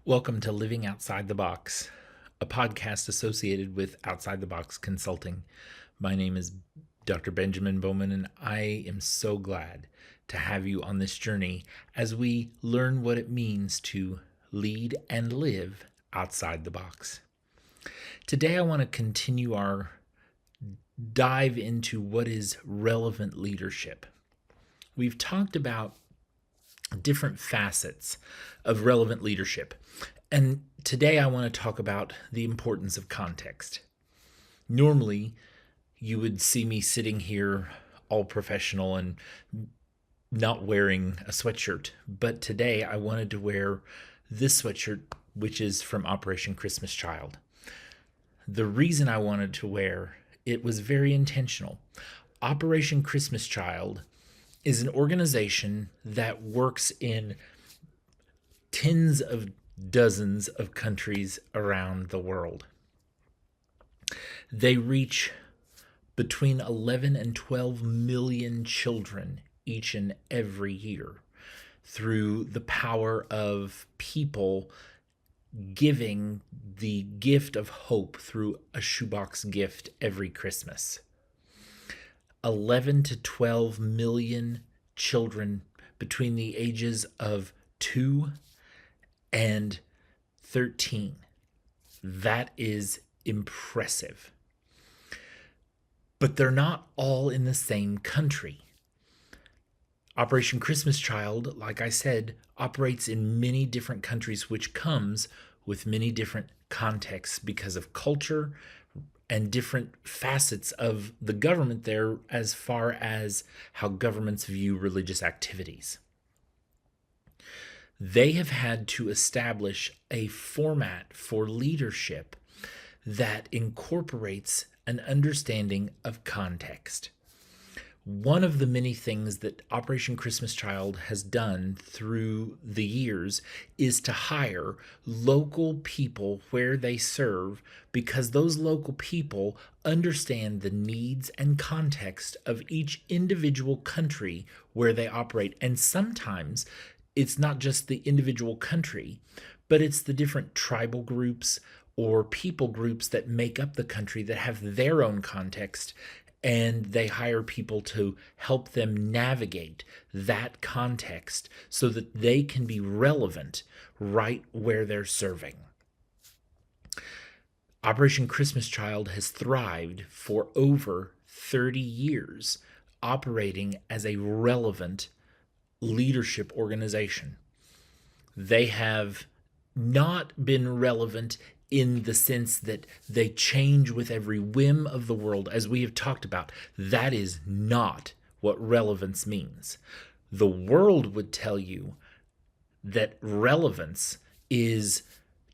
Welcome to Living Outside the Box, a podcast associated with Outside the Box Consulting. My name is Dr. Benjamin Bowman, and I am so glad to have you on this journey as we learn what it means to lead and live outside the box. Today, I want to continue our dive into what is relevant leadership. We've talked about different facets of relevant leadership. And today I want to talk about the importance of context. Normally, you would see me sitting here all professional and not wearing a sweatshirt, but today I wanted to wear this sweatshirt, which is from Operation Christmas Child. The reason I wanted to wear it was very intentional. Operation Christmas Child is an organization that works in tens of dozens of countries around the world. They reach between 11 and 12 million children each and every year through the power of people giving the gift of hope through a shoebox gift every Christmas. 11 to 12 million children between the ages of 2 and 13. That is impressive. But they're not all in the same country. Operation Christmas Child, like I said, operates in many different countries, which comes with many different contexts because of culture and different facets of the government there as far as how governments view religious activities. They have had to establish a format for leadership that incorporates an understanding of context. One of the many things that Operation Christmas Child has done through the years is to hire local people where they serve, because those local people understand the needs and context of each individual country where they operate. And sometimes it's not just the individual country, but it's the different tribal groups or people groups that make up the country that have their own context, and they hire people to help them navigate that context so that they can be relevant right where they're serving. Operation Christmas Child has thrived for over 30 years, operating as a relevant leadership organization. They have not been relevant in the sense that they change with every whim of the world, as we have talked about. That is not what relevance means. The world would tell you that relevance is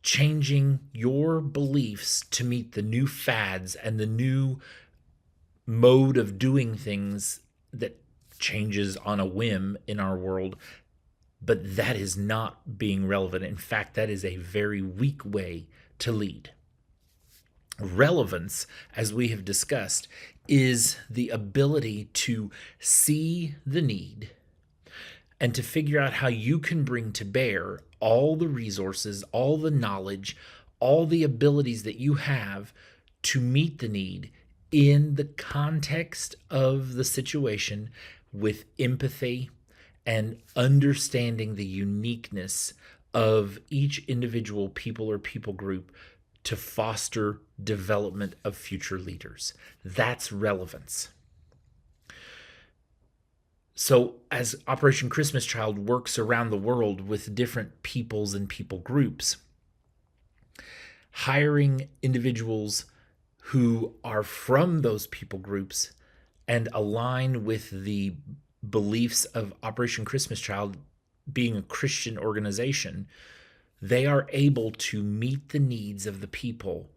changing your beliefs to meet the new fads and the new mode of doing things that changes on a whim in our world. But that is not being relevant. In fact, that is a very weak way to lead. Relevance, as we have discussed, is the ability to see the need and to figure out how you can bring to bear all the resources, all the knowledge, all the abilities that you have to meet the need in the context of the situation with empathy and understanding the uniqueness of each individual people or people group to foster development of future leaders. That's relevance. So as Operation Christmas Child works around the world with different peoples and people groups, hiring individuals who are from those people groups and align with the beliefs of Operation Christmas Child being a Christian organization, they are able to meet the needs of the people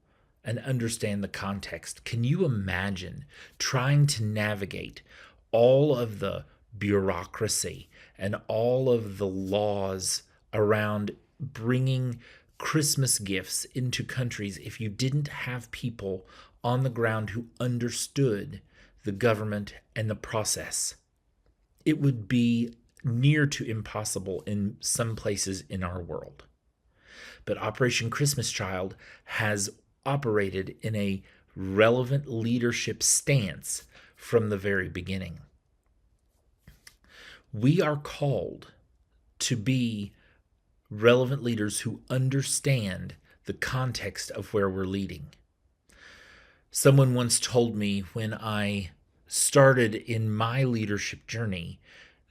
and understand the context. Can you imagine trying to navigate all of the bureaucracy and all of the laws around bringing Christmas gifts into countries if you didn't have people on the ground who understood the government and the process? It would be near to impossible in some places in our world. but Operation Christmas Child has operated in a relevant leadership stance from the very beginning. We are called to be relevant leaders who understand the context of where we're leading. Someone once told me when I started in my leadership journey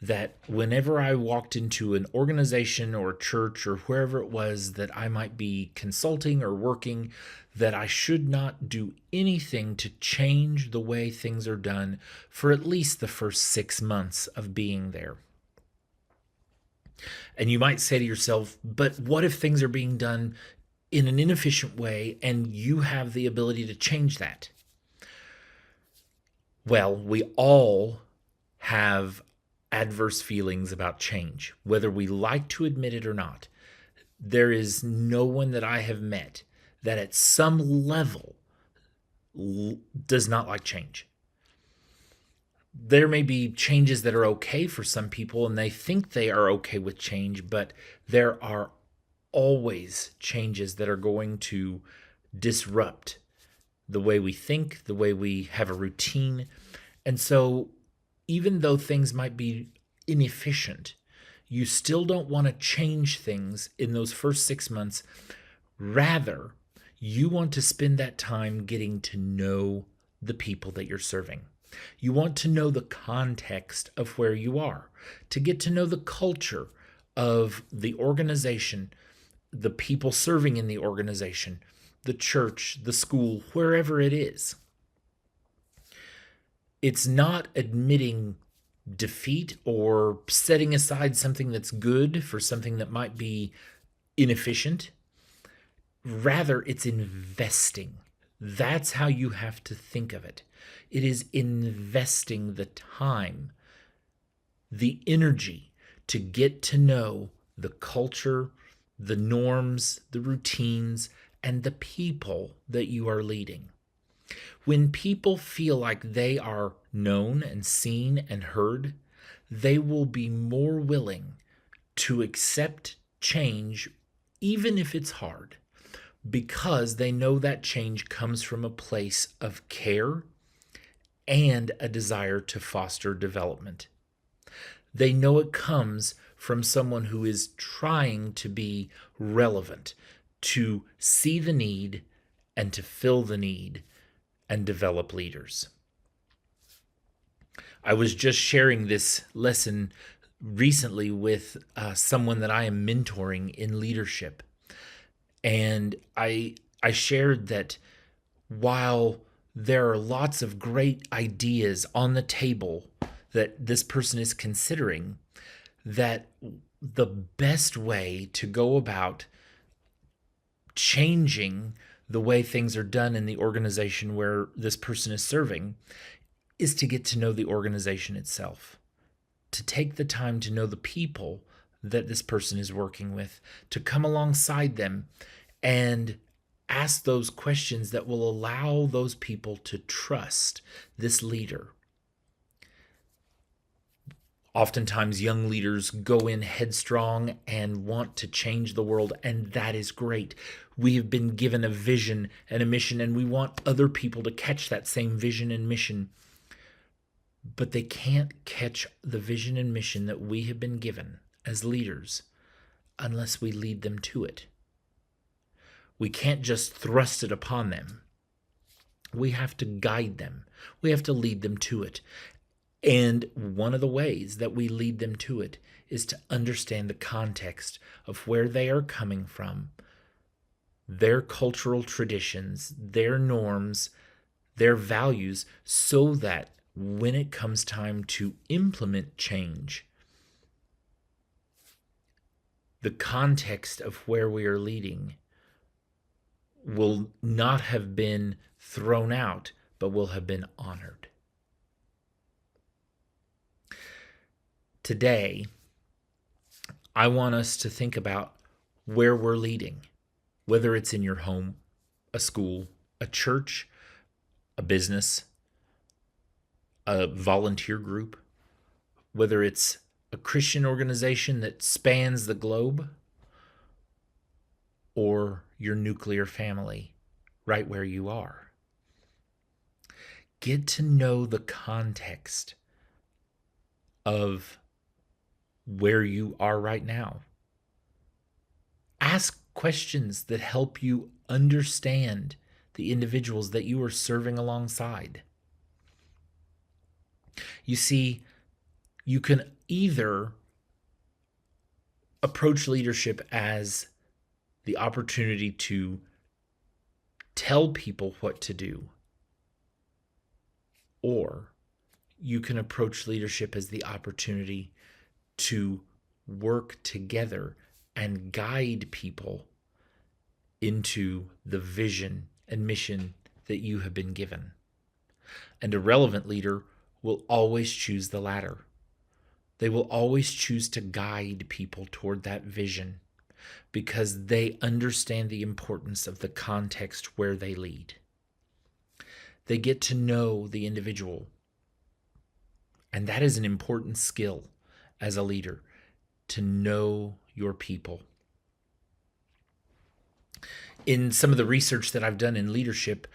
that whenever I walked into an organization or a church or wherever it was that I might be consulting or working, that I should not do anything to change the way things are done for at least the first 6 months of being there. And you might say to yourself, but what if things are being done in an inefficient way and you have the ability to change that? Well, we all have adverse feelings about change, whether we like to admit it or not. There is no one that I have met that at some level does not like change. There may be changes that are okay for some people and they think they are okay with change, but there are always changes that are going to disrupt the way we think, the way we have a routine. And so even though things might be inefficient, you still don't want to change things in those first 6 months. Rather, you want to spend that time getting to know the people that you're serving. You want to know the context of where you are, to get to know the culture of the organization, the people serving in the organization, the church, the school, wherever it is. It's not admitting defeat or setting aside something that's good for something that might be inefficient. Rather, it's investing. That's how you have to think of it. It is investing the time, the energy to get to know the culture, the norms, the routines, and the people that you are leading. When people feel like they are known and seen and heard, they will be more willing to accept change, even if it's hard, because they know that change comes from a place of care and a desire to foster development. They know it comes from someone who is trying to be relevant, to see the need and to fill the need and develop leaders. I was just sharing this lesson recently with someone that I am mentoring in leadership. And I shared that while there are lots of great ideas on the table that this person is considering, that the best way to go about changing the way things are done in the organization where this person is serving is to get to know the organization itself, to take the time to know the people that this person is working with, to come alongside them and ask those questions that will allow those people to trust this leader. Oftentimes, young leaders go in headstrong and want to change the world, and that is great. We have been given a vision and a mission, and we want other people to catch that same vision and mission. But they can't catch the vision and mission that we have been given as leaders unless we lead them to it. We can't just thrust it upon them. We have to guide them. We have to lead them to it. And one of the ways that we lead them to it is to understand the context of where they are coming from, their cultural traditions, their norms, their values, so that when it comes time to implement change, the context of where we are leading will not have been thrown out, but will have been honored. Today, I want us to think about where we're leading, whether it's in your home, a school, a church, a business, a volunteer group, whether it's a Christian organization that spans the globe, or your nuclear family right where you are. Get to know the context of where you are right now. Ask questions that help you understand the individuals that you are serving alongside. You see, you can either approach leadership as the opportunity to tell people what to do, or you can approach leadership as the opportunity to work together and guide people into the vision and mission that you have been given. And a relevant leader will always choose the latter. They will always choose to guide people toward that vision because they understand the importance of the context where they lead. They get to know the individual. And that is an important skill as a leader, to know your people. In some of the research that I've done in leadership,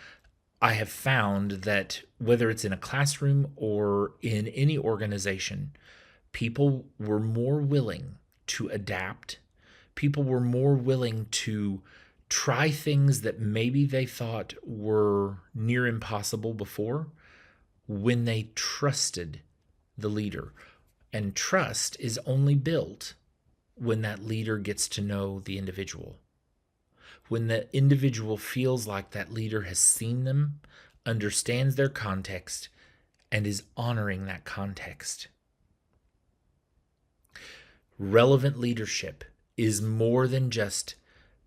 I have found that whether it's in a classroom or in any organization, people were more willing to adapt. People were more willing to try things that maybe they thought were near impossible before when they trusted the leader. And trust is only built when that leader gets to know the individual. When the individual feels like that leader has seen them, understands their context, and is honoring that context. Relevant leadership is more than just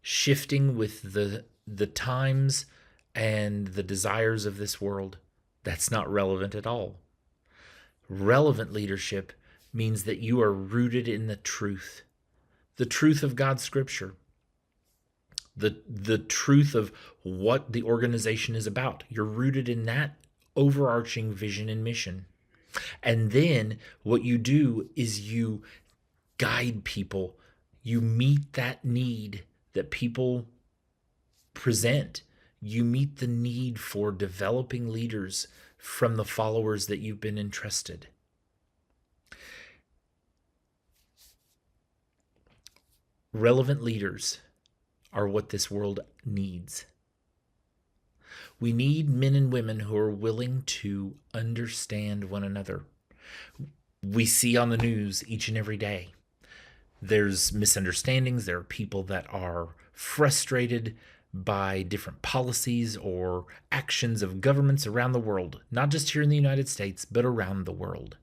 shifting with the times and the desires of this world. That's not relevant at all. Relevant leadership means that you are rooted in the truth of God's scripture, the truth of what the organization is about. You're rooted in that overarching vision and mission. And then what you do is you guide people. You meet that need that people present. You meet the need for developing leaders from the followers that you've been entrusted. Relevant leaders are what this world needs. We need men and women who are willing to understand one another. We see on the news each and every day, there's misunderstandings. There are people that are frustrated by different policies or actions of governments around the world, not just here in the United States, but around the world.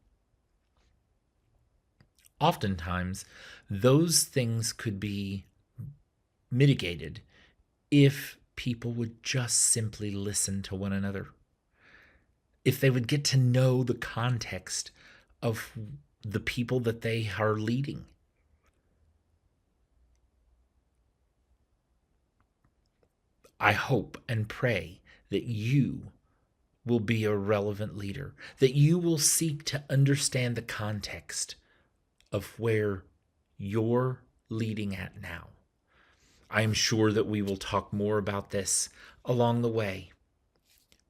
Oftentimes, those things could be mitigated if people would just simply listen to one another. If they would get to know the context of the people that they are leading. I hope and pray that you will be a relevant leader, that you will seek to understand the context of where you're leading at now. I am sure that we will talk more about this along the way.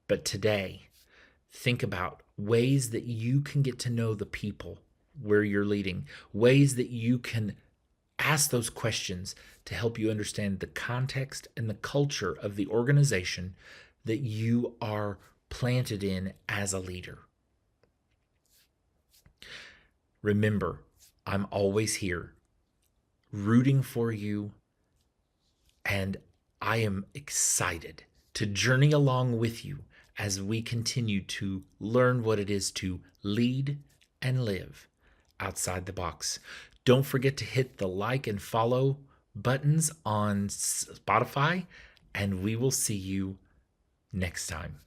But today, think about ways that you can get to know the people where you're leading, ways that you can ask those questions to help you understand the context and the culture of the organization that you are planted in as a leader. Remember, I'm always here, rooting for you, and I am excited to journey along with you as we continue to learn what it is to lead and live outside the box. Don't forget to hit the like and follow buttons on Spotify, and we will see you next time.